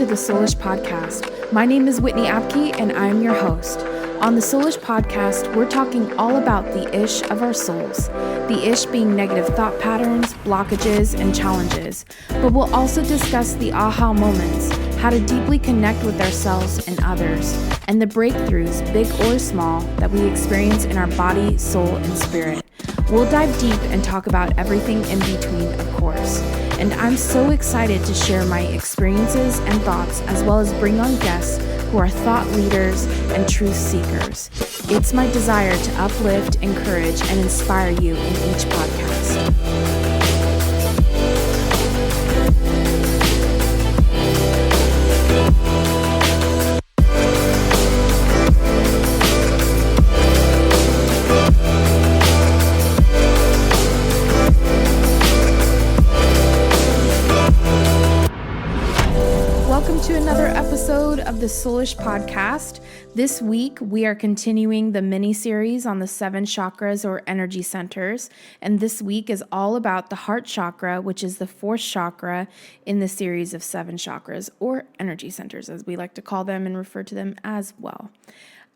the Soulish Podcast. My name is Whitney Apke, and I'm your host. On the Soulish Podcast, we're talking all about the ish of our souls. The ish being negative thought patterns, blockages, and challenges. But we'll also discuss the aha moments, how to deeply connect with ourselves and others, and the breakthroughs, big or small, that we experience in our body, soul, and spirit. We'll dive deep and talk about everything in between, of course. And I'm so excited to share my experiences and thoughts, as well as bring on guests who are thought leaders and truth seekers. It's my desire to uplift, encourage, and inspire you in each podcast. Welcome to another episode of the Soulish Podcast. This week, we are continuing the mini-series on the 7 chakras or energy centers. And this week is all about the Heart Chakra, which is the 4th chakra in the series of 7 chakras or energy centers, as we like to call them and refer to them as well.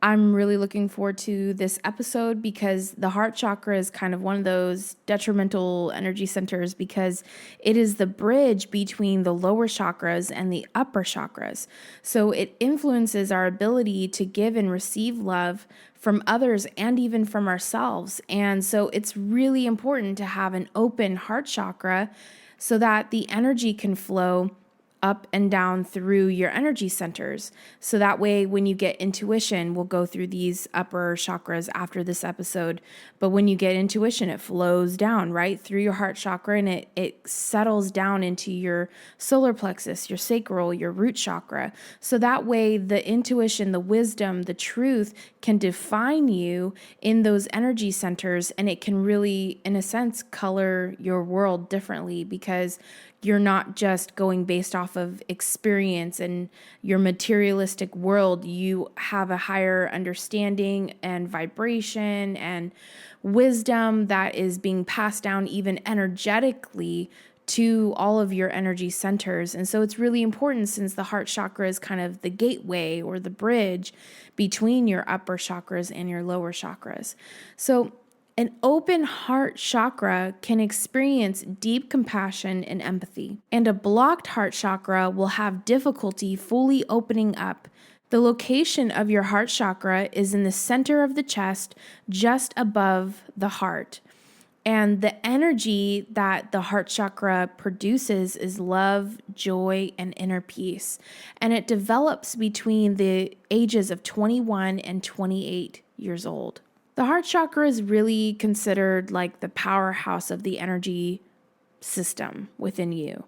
I'm really looking forward to this episode because the heart chakra is kind of one of those detrimental energy centers because it is the bridge between the lower chakras and the upper chakras. So it influences our ability to give and receive love from others and even from ourselves. And so it's really important to have an open heart chakra so that the energy can flow up and down through your energy centers. So that way, when you get intuition, we'll go through these upper chakras after this episode. But when you get intuition, it flows down right through your heart chakra and it settles down into your solar plexus, your sacral, your root chakra. So that way, the intuition, the wisdom, the truth can define you in those energy centers. And it can really, in a sense, color your world differently because you're not just going based off of experience and your materialistic world. You have a higher understanding and vibration and wisdom that is being passed down even energetically to all of your energy centers. And so it's really important since the heart chakra is kind of the gateway or the bridge between your upper chakras and your lower chakras. So an open heart chakra can experience deep compassion and empathy, and a blocked heart chakra will have difficulty fully opening up. The location of your heart chakra is in the center of the chest, just above the heart. And the energy that the heart chakra produces is love, joy, and inner peace. And it develops between the ages of 21 and 28 years old. The heart chakra is really considered like the powerhouse of the energy system within you.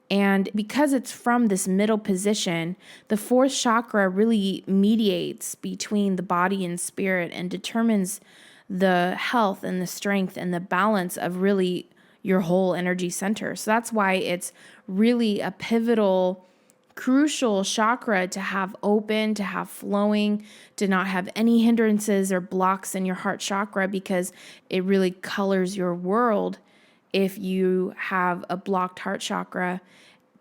And because it's from this middle position, the 4th chakra really mediates between the body and spirit and determines the health and the strength and the balance of really your whole energy center. So that's why it's really a pivotal, crucial chakra to have open, to have flowing, to not have any hindrances or blocks in your heart chakra because it really colors your world if you have a blocked heart chakra,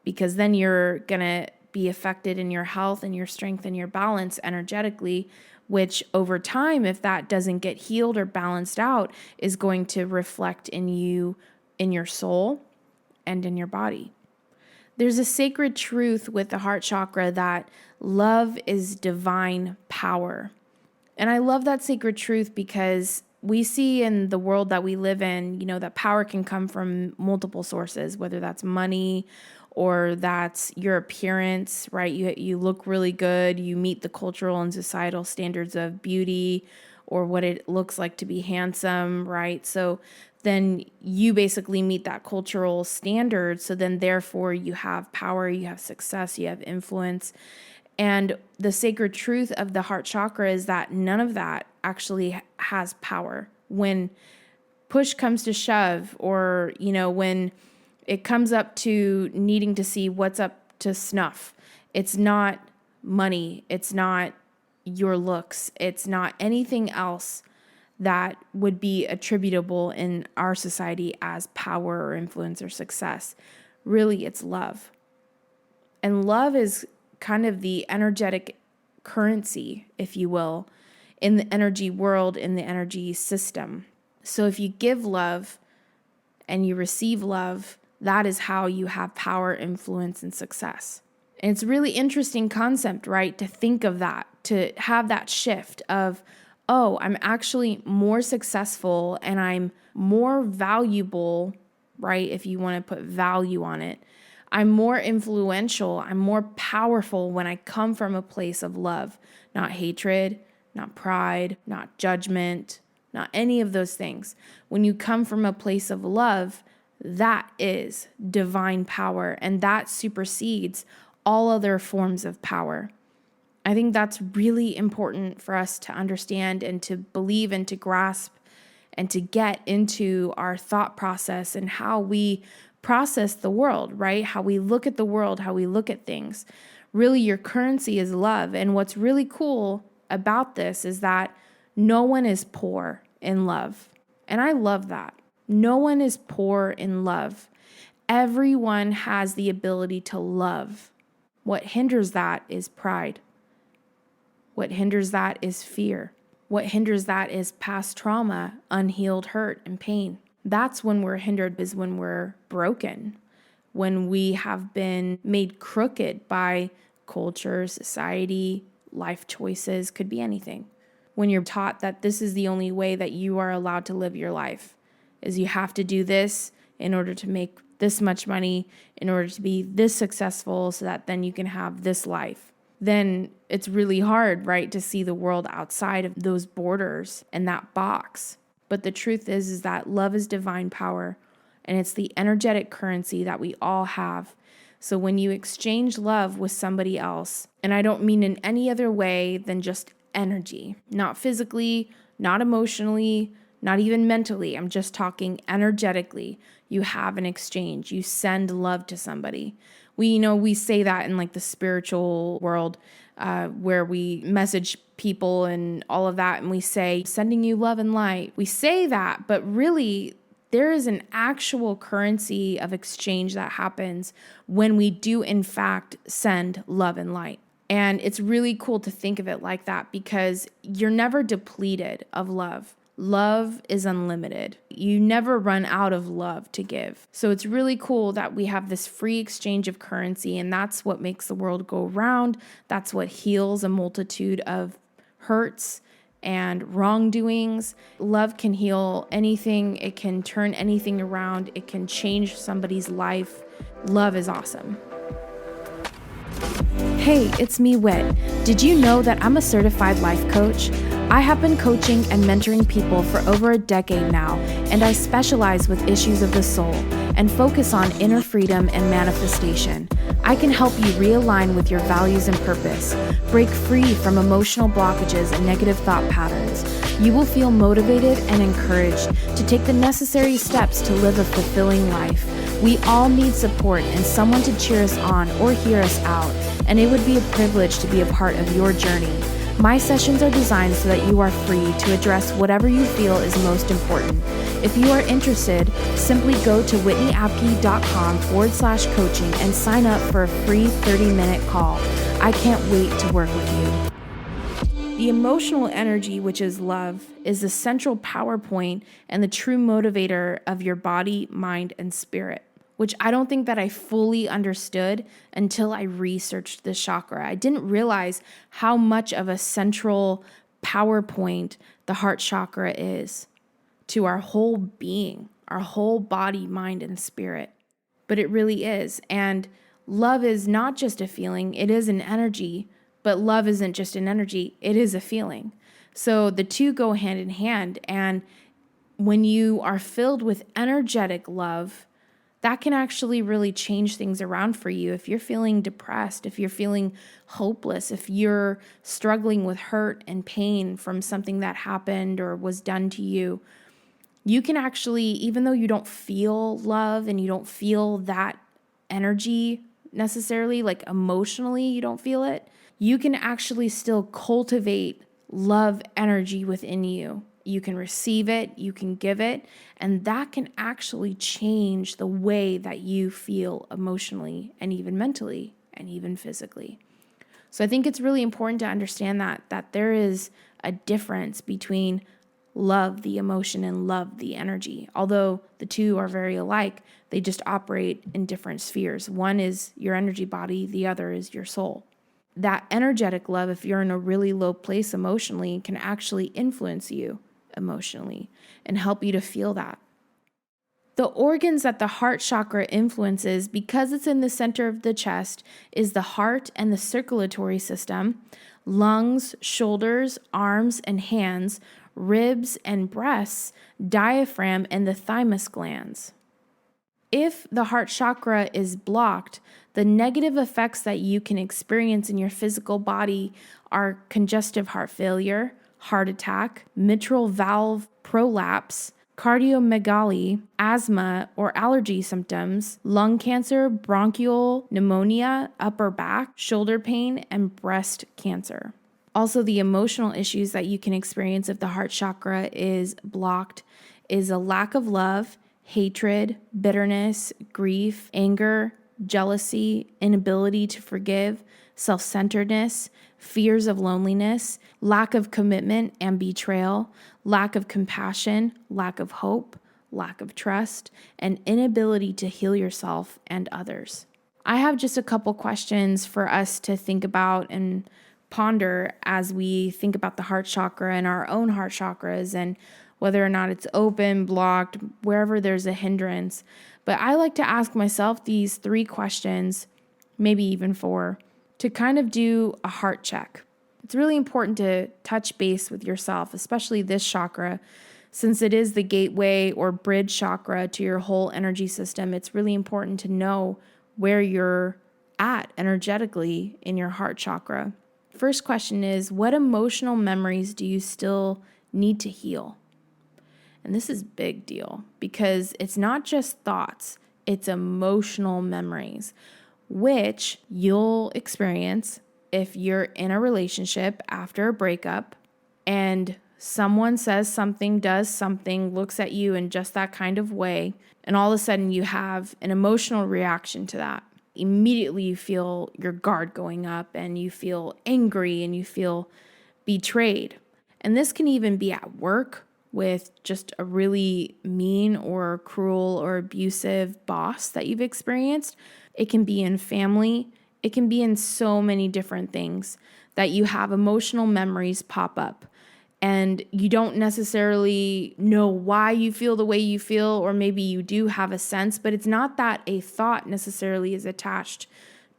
because then you're going to be affected in your health and your strength and your balance energetically, which over time, if that doesn't get healed or balanced out, is going to reflect in you, in your soul, and in your body. There's a sacred truth with the heart chakra that love is divine power. And I love that sacred truth because we see in the world that we live in, that power can come from multiple sources, whether that's money or that's your appearance, right? You look really good. You meet the cultural and societal standards of beauty or what it looks like to be handsome, right? So then you basically meet that cultural standard. So then therefore you have power, you have success, you have influence. And the sacred truth of the heart chakra is that none of that actually has power. When push comes to shove, or, when it comes up to needing to see what's up to snuff, it's not money, it's not your looks, it's not anything else that would be attributable in our society as power or influence or success. Really, it's love. And love is kind of the energetic currency, if you will, in the energy world, in the energy system. So if you give love and you receive love, that is how you have power, influence, and success. And it's a really interesting concept, right? To think of that, to have that shift of, oh, I'm actually more successful and I'm more valuable, right? If you want to put value on it, I'm more influential, I'm more powerful when I come from a place of love, not hatred, not pride, not judgment, not any of those things. When you come from a place of love, that is divine power, and that supersedes all other forms of power. I think that's really important for us to understand and to believe and to grasp and to get into our thought process and how we process the world, right? How we look at the world, how we look at things. Really, your currency is love. And what's really cool about this is that no one is poor in love. And I love that. No one is poor in love. Everyone has the ability to love. What hinders that is pride. What hinders that is fear. What hinders that is past trauma, unhealed hurt, and pain. That's when we're hindered, is when we're broken, when we have been made crooked by culture, society, life choices, could be anything. When you're taught that this is the only way that you are allowed to live your life, is you have to do this in order to make this much money, in order to be this successful so that then you can have this life. Then it's really hard, right, to see the world outside of those borders and that box. But the truth is that love is divine power, and it's the energetic currency that we all have. So when you exchange love with somebody else, and I don't mean in any other way than just energy, not physically, not emotionally, not even mentally, I'm just talking energetically, you have an exchange, you send love to somebody. We say that in like the spiritual world, where we message people and all of that, and we say, sending you love and light. We say that, but really there is an actual currency of exchange that happens when we do in fact send love and light. And it's really cool to think of it like that, because you're never depleted of love. Love is unlimited. You never run out of love to give. So it's really cool that we have this free exchange of currency, and that's what makes the world go round. That's what heals a multitude of hurts and wrongdoings. Love can heal anything. It can turn anything around. It can change somebody's life. Love is awesome. Hey, it's me, Wit. Did you know that I'm a certified life coach? I have been coaching and mentoring people for over a decade now, and I specialize with issues of the soul and focus on inner freedom and manifestation. I can help you realign with your values and purpose, break free from emotional blockages and negative thought patterns. You will feel motivated and encouraged to take the necessary steps to live a fulfilling life. We all need support and someone to cheer us on or hear us out, and it would be a privilege to be a part of your journey. My sessions are designed so that you are free to address whatever you feel is most important. If you are interested, simply go to whitneyapke.com/coaching and sign up for a free 30-minute call. I can't wait to work with you. The emotional energy, which is love, is the central power point and the true motivator of your body, mind, and spirit, which I don't think that I fully understood until I researched this chakra. I didn't realize how much of a central power point the heart chakra is to our whole being, our whole body, mind, and spirit. But it really is. And love is not just a feeling, it is an energy. But love isn't just an energy, it is a feeling. So the two go hand in hand. And when you are filled with energetic love, that can actually really change things around for you. If you're feeling depressed, if you're feeling hopeless, if you're struggling with hurt and pain from something that happened or was done to you, you can actually, even though you don't feel love and you don't feel that energy necessarily, like emotionally you don't feel it, you can actually still cultivate love energy within you. You can receive it, you can give it, and that can actually change the way that you feel emotionally and even mentally and even physically. So I think it's really important to understand that there is a difference between love, the emotion, and love, the energy. Although the two are very alike, they just operate in different spheres. One is your energy body, the other is your soul. That energetic love, if you're in a really low place emotionally, can actually influence you emotionally and help you to feel that. The organs that the heart chakra influences, because it's in the center of the chest, is the heart and the circulatory system, lungs, shoulders, arms and hands, ribs and breasts, diaphragm, and the thymus glands. If the heart chakra is blocked, the negative effects that you can experience in your physical body are congestive heart failure, heart attack, mitral valve prolapse, cardiomegaly, asthma or allergy symptoms, lung cancer, bronchial pneumonia, upper back, shoulder pain, and breast cancer. Also, the emotional issues that you can experience if the heart chakra is blocked is a lack of love, hatred, bitterness, grief, anger, jealousy, inability to forgive, self-centeredness, fears of loneliness, lack of commitment and betrayal, lack of compassion, lack of hope, lack of trust, and inability to heal yourself and others. I have just a couple questions for us to think about and ponder as we think about the heart chakra and our own heart chakras and whether or not it's open, blocked, wherever there's a hindrance. But I like to ask myself these 3 questions, maybe even 4, to kind of do a heart check. It's really important to touch base with yourself, especially this chakra, since it is the gateway or bridge chakra to your whole energy system. It's really important to know where you're at energetically in your heart chakra. First question is, what emotional memories do you still need to heal? And this is a big deal because it's not just thoughts, it's emotional memories, which you'll experience if you're in a relationship after a breakup and someone says something, does something, looks at you in just that kind of way, and all of a sudden you have an emotional reaction to that. Immediately you feel your guard going up and you feel angry and you feel betrayed. And this can even be at work with just a really mean or cruel or abusive boss that you've experienced. It can be in family. It can be in so many different things that you have emotional memories pop up. And you don't necessarily know why you feel the way you feel, or maybe you do have a sense, but it's not that a thought necessarily is attached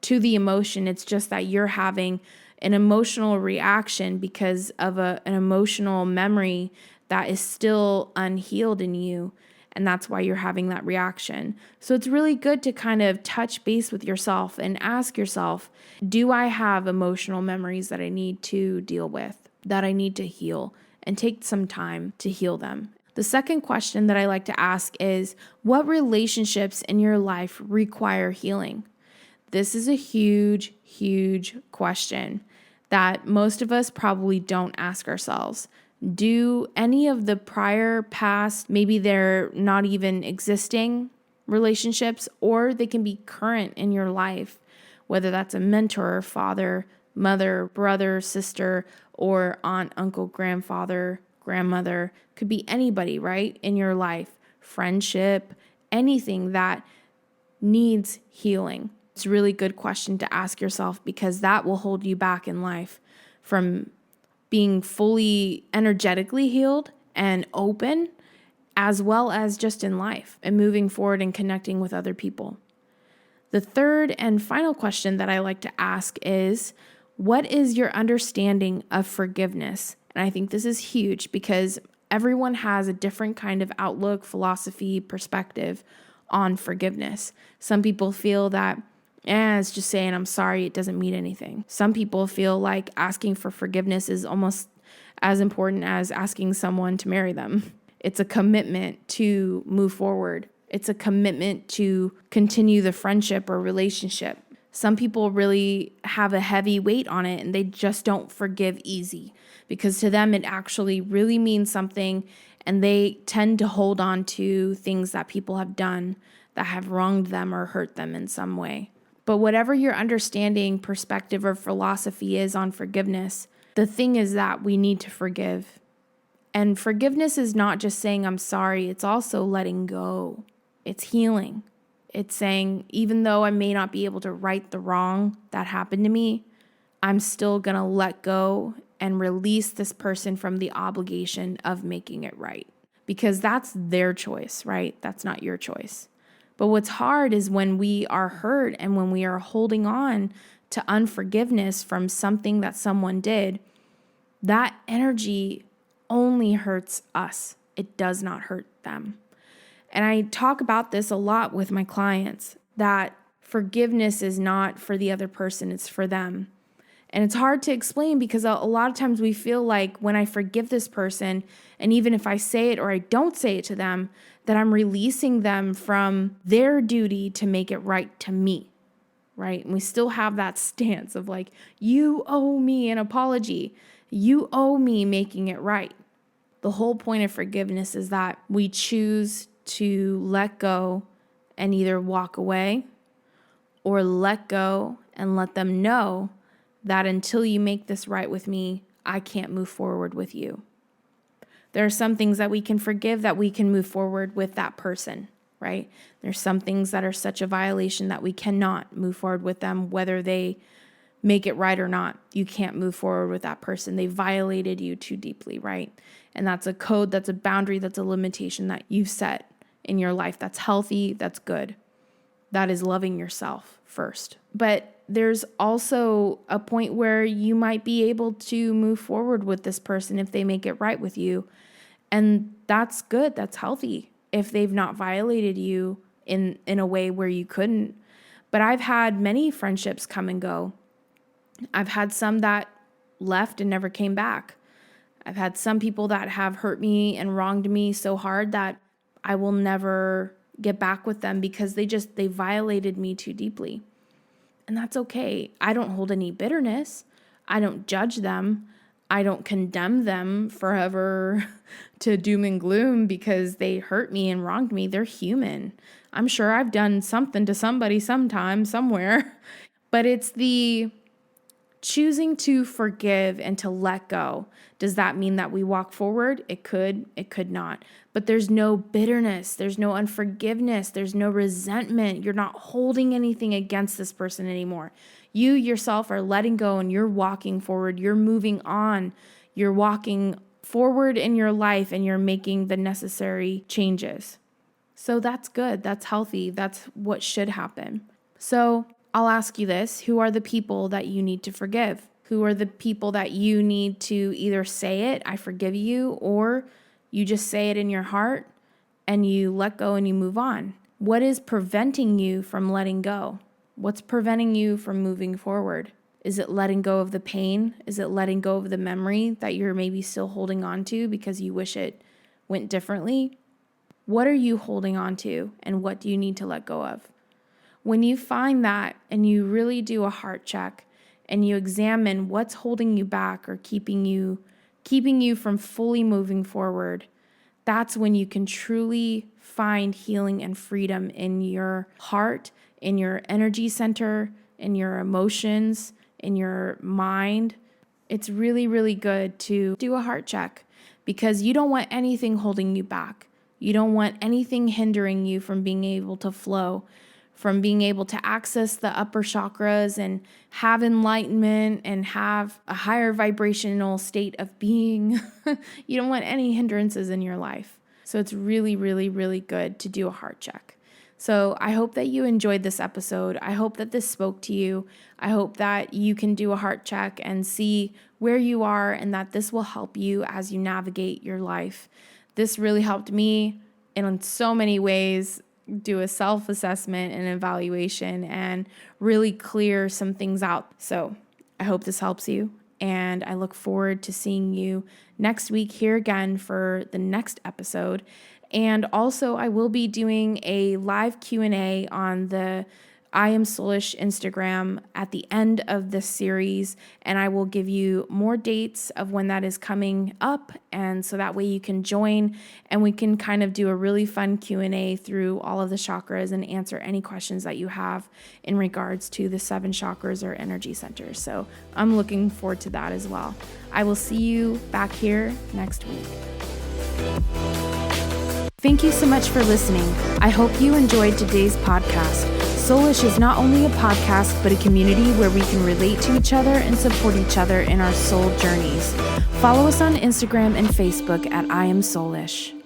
to the emotion. It's just that you're having an emotional reaction because of an emotional memory that is still unhealed in you. And that's why you're having that reaction. So it's really good to kind of touch base with yourself and ask yourself, do I have emotional memories that I need to deal with, that I need to heal, and take some time to heal them? The second question that I like to ask is, what relationships in your life require healing? This is a huge, huge question that most of us probably don't ask ourselves. Do any of the prior past, maybe they're not even existing relationships, or they can be current in your life, whether that's a mentor, father, mother, brother, sister, or aunt, uncle, grandfather, grandmother, could be anybody, right, in your life, friendship, anything that needs healing. It's a really good question to ask yourself because that will hold you back in life from being fully energetically healed and open, as well as just in life and moving forward and connecting with other people. The third and final question that I like to ask is, what is your understanding of forgiveness? And I think this is huge because everyone has a different kind of outlook, philosophy, perspective on forgiveness. Some people feel that it's just saying I'm sorry, it doesn't mean anything. Some people feel like asking for forgiveness is almost as important as asking someone to marry them. It's a commitment to move forward. It's a commitment to continue the friendship or relationship. Some people really have a heavy weight on it and they just don't forgive easy because to them it actually really means something, and they tend to hold on to things that people have done that have wronged them or hurt them in some way. But whatever your understanding, perspective, or philosophy is on forgiveness, the thing is that we need to forgive. And forgiveness is not just saying I'm sorry, it's also letting go. It's healing. It's saying, even though I may not be able to right the wrong that happened to me, I'm still going to let go and release this person from the obligation of making it right. Because that's their choice, right? That's not your choice. But what's hard is when we are hurt and when we are holding on to unforgiveness from something that someone did, that energy only hurts us. It does not hurt them. And I talk about this a lot with my clients, that forgiveness is not for the other person, it's for them. And it's hard to explain because a lot of times we feel like when I forgive this person, and even if I say it or I don't say it to them, that I'm releasing them from their duty to make it right to me, right? And we still have that stance of like, you owe me an apology. You owe me making it right. The whole point of forgiveness is that we choose to let go and either walk away or let go and let them know that until you make this right with me, I can't move forward with you. There are some things that we can forgive that we can move forward with that person, right? There's some things that are such a violation that we cannot move forward with them, whether they make it right or not. You can't move forward with that person. They violated you too deeply, right? And that's a code, that's a boundary, that's a limitation that you've set in your life. That's healthy, that's good. That is loving yourself first. But there's also a point where you might be able to move forward with this person if they make it right with you. And that's good. That's healthy if they've not violated you in a way where you couldn't. But I've had many friendships come and go. I've had some that left and never came back. I've had some people that have hurt me and wronged me so hard that I will never get back with them because they violated me too deeply. And that's okay. I don't hold any bitterness. I don't judge them. I don't condemn them forever to doom and gloom because they hurt me and wronged me. They're human. I'm sure I've done something to somebody sometime, somewhere. But it's the choosing to forgive and to let go. Does that mean that we walk forward? It could not. But there's no bitterness, there's no unforgiveness, there's no resentment. You're not holding anything against this person anymore. You yourself are letting go and you're walking forward. You're moving on. You're walking forward in your life and you're making the necessary changes. So that's good. That's healthy. That's what should happen. So I'll ask you this. Who are the people that you need to forgive? Who are the people that you need to either say it, I forgive you, or you just say it in your heart and you let go and you move on? What is preventing you from letting go? What's preventing you from moving forward? Is it letting go of the pain? Is it letting go of the memory that you're maybe still holding on to because you wish it went differently? What are you holding on to and what do you need to let go of? When you find that and you really do a heart check and you examine what's holding you back or keeping you from fully moving forward, that's when you can truly find healing and freedom in your heart, in your energy center, in your emotions, in your mind. It's really, really good to do a heart check because you don't want anything holding you back. You don't want anything hindering you from being able to flow, from being able to access the upper chakras and have enlightenment and have a higher vibrational state of being. You don't want any hindrances in your life. So it's really, really, really good to do a heart check. So I hope that you enjoyed this episode. I hope that this spoke to you. I hope that you can do a heart check and see where you are and that this will help you as you navigate your life. This really helped me in so many ways. Do a self-assessment and evaluation and really clear some things out. So I hope this helps you. And I look forward to seeing you next week here again for the next episode. And also I will be doing a live Q&A on the I Am Soulish Instagram at the end of this series, and I will give you more dates of when that is coming up, and so that way you can join and we can kind of do a really fun Q&A through all of the chakras and answer any questions that you have in regards to the 7 chakras or energy centers. So I'm looking forward to that as well. I will see you back here next week. Thank you so much for listening. I hope you enjoyed today's podcast. Soulish is not only a podcast, but a community where we can relate to each other and support each other in our soul journeys. Follow us on Instagram and Facebook at I Am Soulish.